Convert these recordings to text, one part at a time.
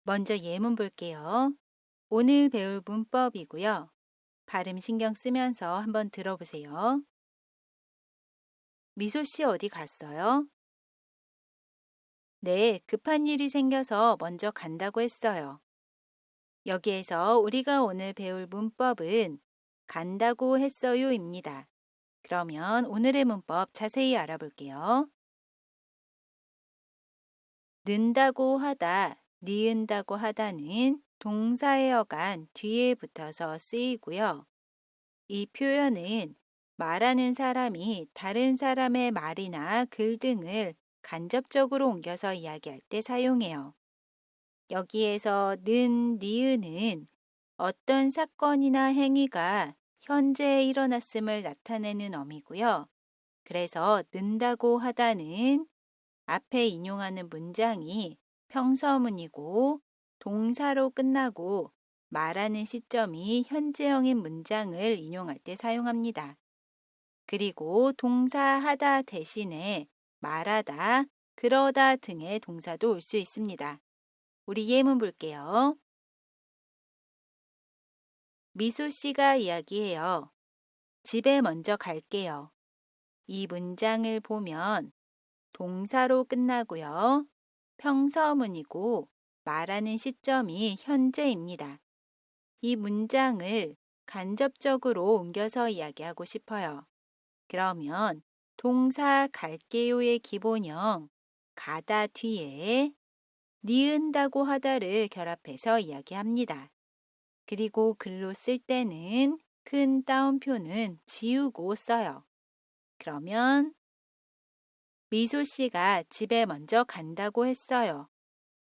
먼저 예문 볼게요. 오늘 배울 문법이고요. 발음 신경 쓰면서 한번 들어보세요. 미소 씨 어디 갔어요? 네, 급한 일이 생겨서 먼저 간다고 했어요. 여기에서 우리가 오늘 배울 문법은 간다고 했어요입니다. 그러면 오늘의 문법 자세히 알아볼게요. 는다고 하다, 니은다고 하다는 동사의 어간 뒤에 붙어서 쓰이고요. 이 표현은 말하는 사람이 다른 사람의 말이나 글 등을 간접적으로 옮겨서 이야기할 때 사용해요. 여기에서 는, 니은은 어떤 사건이나 행위가 현재 일어났음을 나타내는 어미고요. 그래서 는다고 하다는 앞에 인용하는 문장이 평서문이고 동사로 끝나고 말하는 시점이 현재형인 문장을 인용할 때 사용합니다. 그리고 동사 하다 대신에 말하다, 그러다 등의 동사도 올 수 있습니다. 우리 예문 볼게요. 미소 씨가 이야기해요. 집에 먼저 갈게요. 이 문장을 보면 동사로 끝나고요. 평서문이고 말하는 시점이 현재입니다. 이 문장을 간접적으로 옮겨서 이야기하고 싶어요. 그러면 동사 갈게요의 기본형 가다 뒤에 니은다고 하다를 결합해서 이야기합니다. 그리고 글로 쓸 때는 큰 따옴표는 지우고 써요. 그러면 미소 씨가 집에 먼저 간다고 했어요.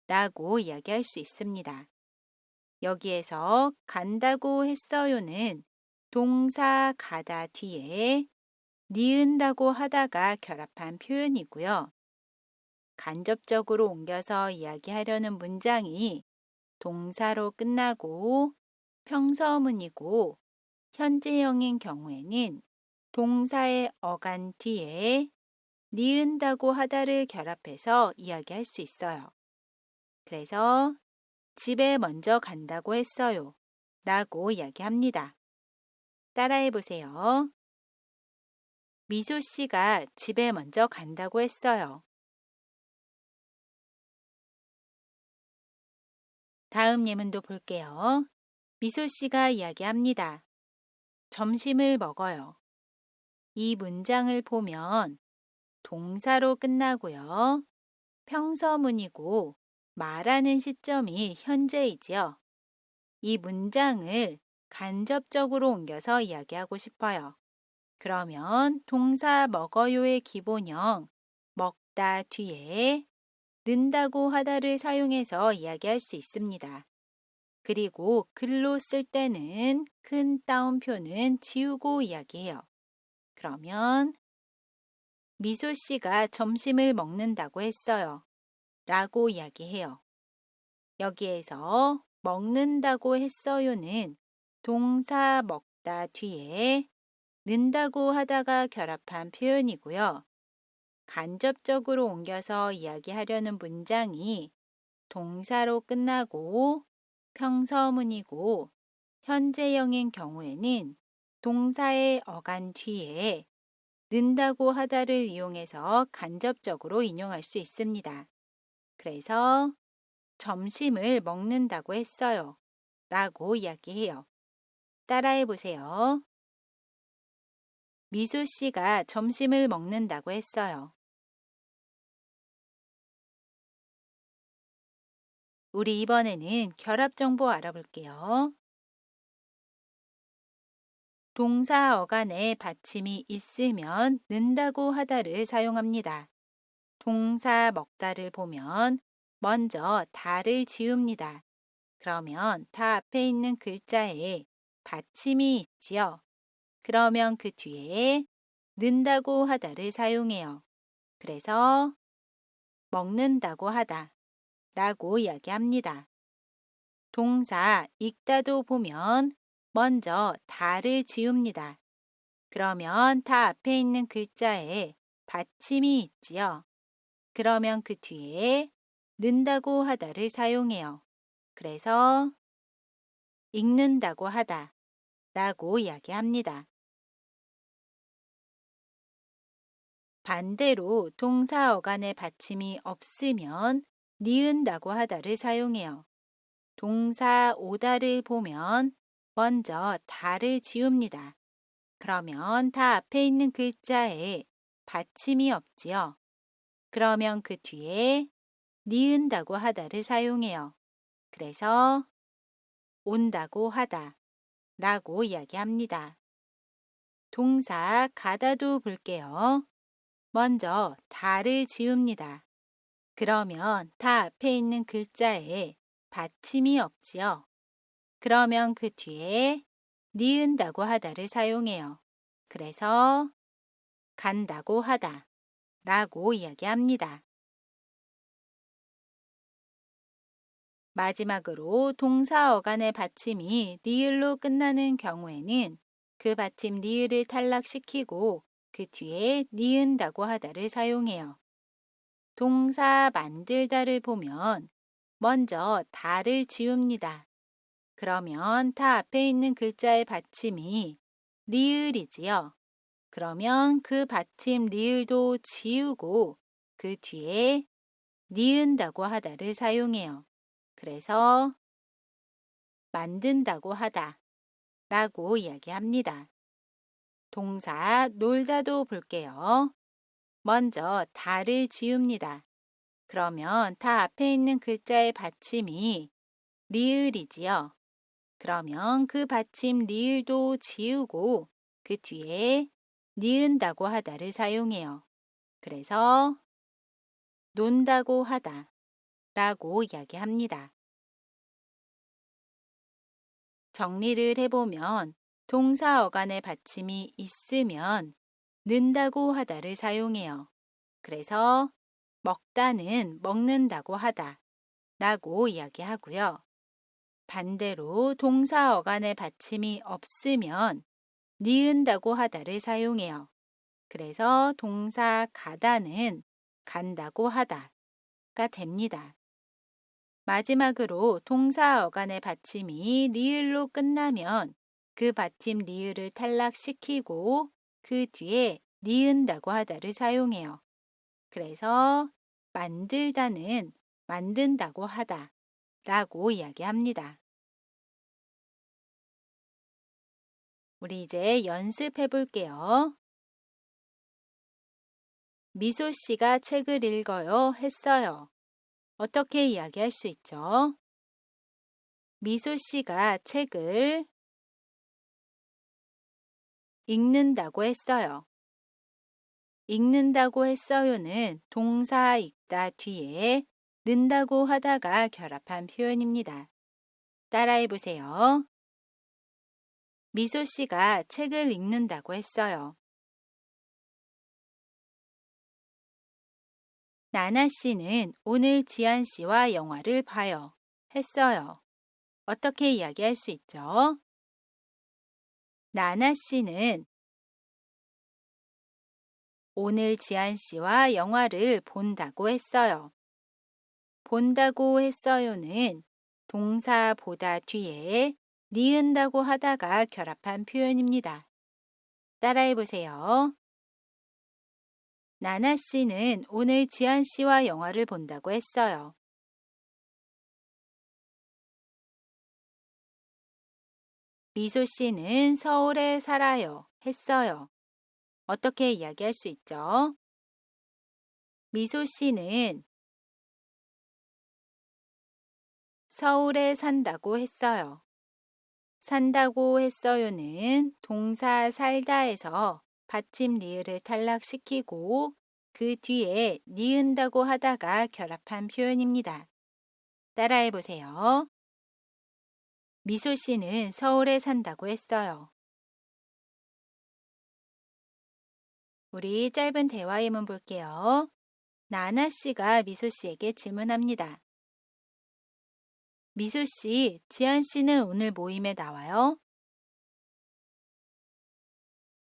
라고 이야기할 수 있습니다. 여기에서 간다고 했어요는 동사 가다 뒤에 니은다고 하다가 결합한 표현이고요. 간접적으로 옮겨서 이야기하려는 문장이 동사로 끝나고 평서문이고 현재형인 경우에는 동사의 어간 뒤에 니은다고 하다를 결합해서 이야기할 수 있어요. 그래서 집에 먼저 간다고 했어요. 라고 이야기합니다. 따라해 보세요. 미소 씨가 집에 먼저 간다고 했어요. 다음 예문도 볼게요. 미소 씨가 이야기합니다. 점심을 먹어요. 이 문장을 보면 동사로 끝나고요. 평서문이고 말하는 시점이 현재이지요. 이 문장을 간접적으로 옮겨서 이야기하고 싶어요. 그러면 동사 먹어요의 기본형 먹다 뒤에 는다고 하다를 사용해서 이야기할 수 있습니다. 그리고 글로 쓸 때는 큰 따옴표는 지우고 이야기해요. 그러면 미소 씨가 점심을 먹는다고 했어요. 라고 이야기해요. 여기에서 먹는다고 했어요는 동사 먹다 뒤에 는다고 하다가 결합한 표현이고요. 간접적으로 옮겨서 이야기하려는 문장이 동사로 끝나고 평서문이고 현재형인 경우에는 동사의 어간 뒤에 는다고 하다를 이용해서 간접적으로 인용할 수 있습니다. 그래서 점심을 먹는다고 했어요. 라고 이야기해요. 따라해 보세요. 미소 씨가 점심을 먹는다고 했어요. 우리 이번에는 결합 정보 알아볼게요. 동사 어간에 받침이 있으면 는다고 하다를 사용합니다. 동사 먹다를 보면 먼저 다를 지웁니다. 그러면 다 앞에 있는 글자에 받침이 있지요. 그러면 그 뒤에 는다고 하다를 사용해요. 그래서 먹는다고 하다 라고 이야기합니다. 동사 읽다도 보면 먼저 다를 지웁니다. 그러면 다 앞에 있는 글자에 받침이 있지요. 그러면 그 뒤에 는다고 하다를 사용해요. 그래서 읽는다고 하다 라고 이야기합니다. 반대로 동사 어간의 받침이 없으면 니은다고 하다를 사용해요. 동사 오다를 보면 먼저 다를 지웁니다. 그러면 다 앞에 있는 글자에 받침이 없지요. 그러면 그 뒤에 니은다고 하다를 사용해요. 그래서 온다고 하다 라고 이야기합니다. 동사 가다도 볼게요. 먼저 다를 지웁니다. 그러면 다 앞에 있는 글자에 받침이 없지요. 그러면 그 뒤에 니은다고 하다를 사용해요. 그래서 간다고 하다 라고 이야기합니다. 마지막으로 동사 어간의 받침이 리을로 끝나는 경우에는 그 받침 리을을 탈락시키고 그 뒤에 니은다고 하다를 사용해요. 동사 만들다를 보면 먼저 다를 지웁니다. 그러면 다 앞에 있는 글자의 받침이 리을이지요. 그러면 그 받침 리을도 지우고 그 뒤에 니은다고 하다를 사용해요. 그래서 만든다고 하다 라고 이야기합니다. 동사 놀다도 볼게요. 먼저 다를 지웁니다. 그러면 다 앞에 있는 글자의 받침이 리을이지요. 그러면 그 받침 리을도 지우고 그 뒤에 니은다고 하다를 사용해요. 그래서 논다고 하다 라고 이야기합니다. 정리를 해보면 동사 어간의 받침이 있으면 는다고 하다를 사용해요. 그래서 먹다는 먹는다고 하다 라고 이야기하고요. 반대로 동사 어간의 받침이 없으면 니은다고 하다를 사용해요. 그래서 동사 가다는 간다고 하다가 됩니다. 마지막으로 동사 어간의 받침이 리을로 끝나면 그 받침 리을을 탈락시키고 그 뒤에 니은다고 하다를 사용해요. 그래서 만들다는 만든다고 하다 라고 이야기합니다. 우리 이제 연습해 볼게요. 미소 씨가 책을 읽어요 했어요. 어떻게 이야기할 수 있죠? 미소 씨가 책을 읽는다고 했어요. 읽는다고 했어요는 동사 읽다 뒤에 는다고 하다가 결합한 표현입니다. 따라해 보세요. 미소 씨가 책을 읽는다고 했어요. 나나 씨는 오늘 지안 씨와 영화를 봐요. 했어요. 어떻게 이야기할 수 있죠? 나나 씨는 오늘 지안 씨와 영화를 본다고 했어요. 본다고 했어요는 동사 보다 뒤에 니은다고 하다가 결합한 표현입니다. 따라해 보세요. 나나 씨는 오늘 지안 씨와 영화를 본다고 했어요. 미소 씨는 서울에 살아요. 했어요. 어떻게 이야기할 수 있죠? 미소 씨는 서울에 산다고 했어요. 산다고 했어요는 동사 살다에서 받침 리을을 탈락시키고 그 뒤에 니은다고 하다가 결합한 표현입니다. 따라해 보세요. 미소 씨는 서울에 산다고 했어요. 우리 짧은 대화 예문 볼게요. 나나 씨가 미소 씨에게 질문합니다. 미소 씨, 지안 씨는 오늘 모임에 나와요?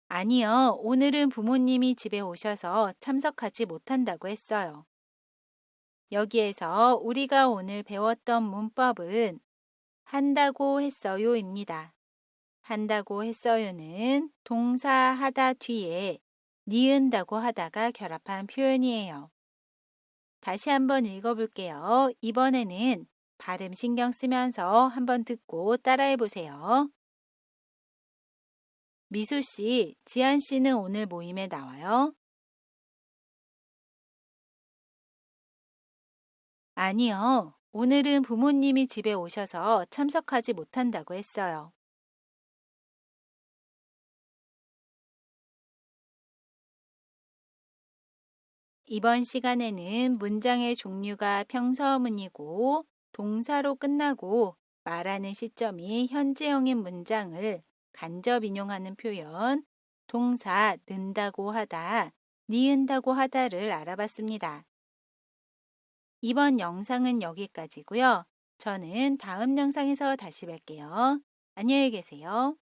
아니요, 오늘은 부모님이 집에 오셔서 참석하지 못한다고 했어요. 여기에서 우리가 오늘 배웠던 문법은 한다고 했어요입니다. 한다고 했어요는 동사 하다 뒤에 니은다고 하다가 결합한 표현이에요. 다시 한번 읽어볼게요. 이번에는 발음 신경 쓰면서 한번 듣고 따라해 보세요. 미수 씨, 지한 씨는 오늘 모임에 나와요? 아니요. 오늘은 부모님이 집에 오셔서 참석하지 못한다고 했어요. 이번 시간에는 문장의 종류가 평서문이고 동사로 끝나고 말하는 시점이 현재형인 문장을 간접 인용하는 표현, 동사 는다고 하다, 니은다고 하다를 알아봤습니다. 이번 영상은 여기까지고요. 저는 다음 영상에서 다시 뵐게요. 안녕히 계세요.